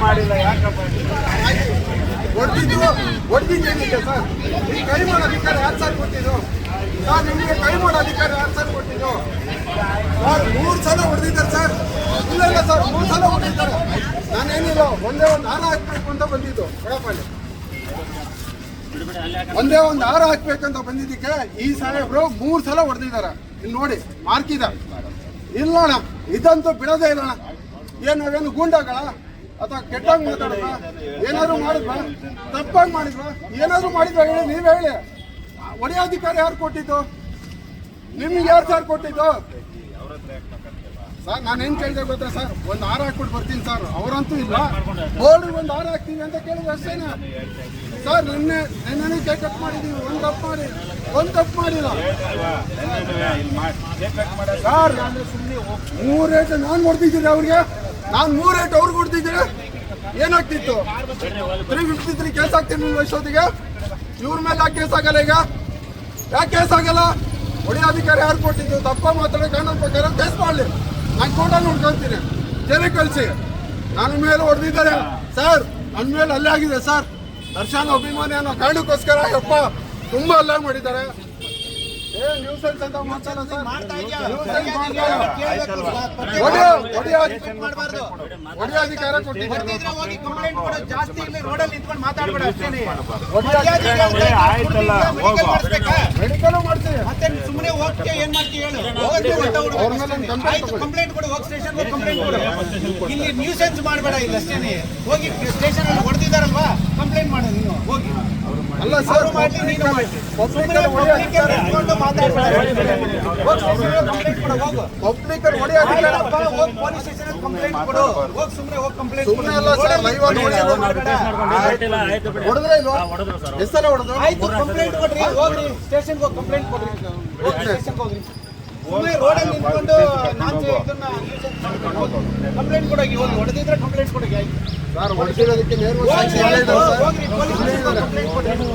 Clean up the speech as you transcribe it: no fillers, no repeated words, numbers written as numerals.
ಮಾಡಿಲ್ಲ ಯಾಕಪ್ಪ ಹೊಡೆದಿದ್ದೇನಿದೆ ಸರ್? ಈ ಕೈ ಮಾಡೋ ಅಧಿಕಾರ ಯಾರು ಸರ್ ಕೊಟ್ಟಿದ್ದು ಸರ್? ನಿಮಗೆ ಕೈ ಮಾಡೋ ಅಧಿಕಾರ ಯಾರು ಸರ್ ಕೊಟ್ಟಿದ್ದು ಸರ್? 3 ಸಲ ಹೊಡೆದಿದ್ದಾರೆ ಸರ್. ಇಲ್ಲ ಸರ್, 3 ಸಲ ಹೊಡೆದಿದ್ದಾರೆ. ನಾನೇನಿಲ್ಲ, ಒಂದೇ ಒಂದು ಹಾರ ಹಾಕ್ಬೇಕು ಅಂತ ಬಂದಿದ್ದು. ಕೊಡಪಲ್ಲಿ ಒಂದೇ ಒಂದು ಹಾರ ಹಾಕ್ಬೇಕಂತ ಬಂದಿದ್ದಕ್ಕೆ ಈ ಸಾಹೇಬ್ರು 3 ಸಲ ಹೊಡೆದಿದ್ದಾರೆ. ಇಲ್ಲಿ ನೋಡಿ, ಮಾರ್ಕಿದ ಇಲ್ಲ ಅಣ್ಣ, ಇದಂತೂ ಬಿಡೋದೇ ಇಲ್ಲ ಅಣ್ಣ. ಏನು ನಾವೇನು ಗೂಂಡಾಗಳ ಅಥವಾ ಕೆಟ್ಟಾಗಿ ಮಾತಾಡಿದ್ವಾ? ಏನಾದ್ರು ಮಾಡಿದ್ವಾ? ತಪ್ಪಾಗಿ ಮಾಡಿದ್ವಾ? ಏನಾದ್ರು ಮಾಡಿದ್ವಾ ಹೇಳಿ, ನೀವೇ ಹೇಳಿ. ಹೊಡೆಯೋ ಅಧಿಕಾರ ಯಾರು ಕೊಟ್ಟಿದ್ದು? ನಿಮ್ಗೆ ಯಾರು ಸರ್ ಕೊಟ್ಟಿದ್ದು ಸರ್? ನಾನೇನು ಕೇಳಿದೆ ಗೊತ್ತಾ ಸರ್? ಒಂದು ಹಾರ ಹಾಕ್ಬಿಟ್ಟು ಬರ್ತೀನಿ ಸರ್. ಅವರಂತೂ ಇಲ್ಲ, ಬೋರ್ಡ್ ಒಂದು ಹಾರ ಹಾಕ್ತೀವಿ ಅಂತ ಕೇಳಿದ್ರೆ ಅಷ್ಟೇನೆ ಸರ್. ನಿನ್ನೆ ಕೇಕ್ ಕಟ್ ಮಾಡಿದ್ದೀವಿ, ಒಂದು ತಪ್ಪು ಮಾಡಿಲ್ಲ ಸರ್. 3 ರೇಟ್ ನಾನು ಹೊಡೆದಿದ್ದೀರಿ ಅವ್ರಿಗೆ, ನಾನು 3 ರೇಟ್ ಅವ್ರಿಗೆ ಹೊಡೆದಿದ್ದೀರಿ. ಏನಾಗ್ತಿತ್ತು? 353 ಕೇಸ್ ಆಗ್ತೀನಿ ವಯಸ್ಸೋದಿಗೆ. ಇವ್ರ ಮೇಲೆ ಯಾಕೆ ಕೇಸ್ ಆಗಲ್ಲ? ಈಗ ಯಾಕೆ ಕೇಸ್ ಆಗಲ್ಲ? ಹೊಡೆಯೋ ಅಧಿಕಾರ ಯಾರು ಕೊಟ್ಟಿದ್ದು? ತಪ್ಪ ಮಾತಾಡೋ ಕಾನೂನು ಪ್ರಕಾರ ಕೇಸ್ ಮಾಡಲಿ, ನಾನು ಕೋರ್ಟಲ್ಲಿ ನೋಡ್ಕೊಳ್ತೀನಿ. ಜೈಲಿಗೆ ಕಳಿಸಿ. ನನ್ನ ಮೇಲೆ ಹೊಡೆದಿದ್ದಾರೆ ಸರ್, ನನ್ನ ಮೇಲೆ ಅಲ್ಲೇ ಆಗಿದೆ ಸರ್. ದರ್ಶನ್ ಅಭಿಮಾನಿ ಅನ್ನೋ ಕಾರಣಕ್ಕೋಸ್ಕರ ಯಪ್ಪ ತುಂಬಾ ಅಲ್ಲೇ ಮಾಡಿದ್ದಾರೆ. ನ್ಯೂಸೆನ್ಸ್ ಅಂತ ಮಾತಾಡೋ ಸರ್. ಹೊಡೆಯೋ ಅಧಿಕಾರ ಕೊಟ್ಟಿದ್ದಾರೆ. ಮೆಡಿಕಲ್ ಮಾಡ್ತೀವಿ, ಸುಮ್ಮನೆ ಹೋಗ್ತೀವಿ. ಏನ್ ಮಾಡ್ತೀವಿ ಹೇಳು? ಕಂಪ್ಲೇಂಟ್ ಕೊಡು, ಹೋಗಿ ಸ್ಟೇಷನ್ ಕಂಪ್ಲೇಂಟ್ ಕೊಡು. ಇಲ್ಲಿ ನ್ಯೂಸೆನ್ಸ್ ಮಾಡಬೇಡ. ಇಲ್ಲ ಅಷ್ಟೇನೆ, ಹೋಗಿ ಸ್ಟೇಷನ್ ಅಲ್ಲಿ ಹೊಡೆದಿದ್ದಾರಲ್ವಾ, ಕಂಪ್ಲೇಂಟ್ ಮಾಡು ನೀನು. ಹೋಗಿ ಅಲ್ಲ ಸರ್, ಮಾಡಿ ನೀನು ಮಾಡಿ. ಪಬ್ಲಿಕ್ ಹೊಡೆಯೋ ಅಧಿಕಾರ ಹೋಗಿ ಪೊಲೀಸ್ ಸ್ಟೇಷನ್ ಕಂಪ್ಲೇಂಟ್ ಕೊಡು. ಹೋಗಿ ಸುಮ್ಮನೆ ಹೋಗಿ ಕಂಪ್ಲೇಂಟ್ ಸುಮ್ಮನೆ ಅಲ್ಲ ಸರ್. ಲೈವ್ ಆಗಿ ಹೊಡೆದ್ರೆ ಇಲ್ವಾ? ಎಷ್ಟೆಲ್ಲ ಹೊಡೆದ್ರು? ಆಯ್ತು, ಕಂಪ್ಲೇಂಟ್ ಕೊಡ್ರಿ. ಹೋಗ್ರಿ ಸ್ಟೇಷನ್ಗೆ ಹೋಗಿ ಕಂಪ್ಲೇಂಟ್ ಕೊಡ್ರಿ. ಸ್ಟೇಷನ್ಗೆ ಹೋಗ್ರಿ. ಸುಮ್ಮನೆ ರೋಡಲ್ಲಿ ನಿಂತ್ಕೊಂಡು ನಾನು ಇದನ್ನ ಕಂಪ್ಲೇಂಟ್ ಕೊಡೋಗಿ. ಹೋಗಿ ಹೊಡೆದಿದ್ರೆ ಕಂಪ್ಲೇಂಟ್ ಕೊಡೋಗಿ. ಆಯ್ತು ಸರ್, ಹೊಡೆದಿರೋದಕ್ಕೆ ನೇರವಾಗಿ ಹೋಗ್ರಿ ಪೊಲೀಸ್ ಕಂಪ್ಲೇಂಟ್ ಕೊಡ್ರಿ.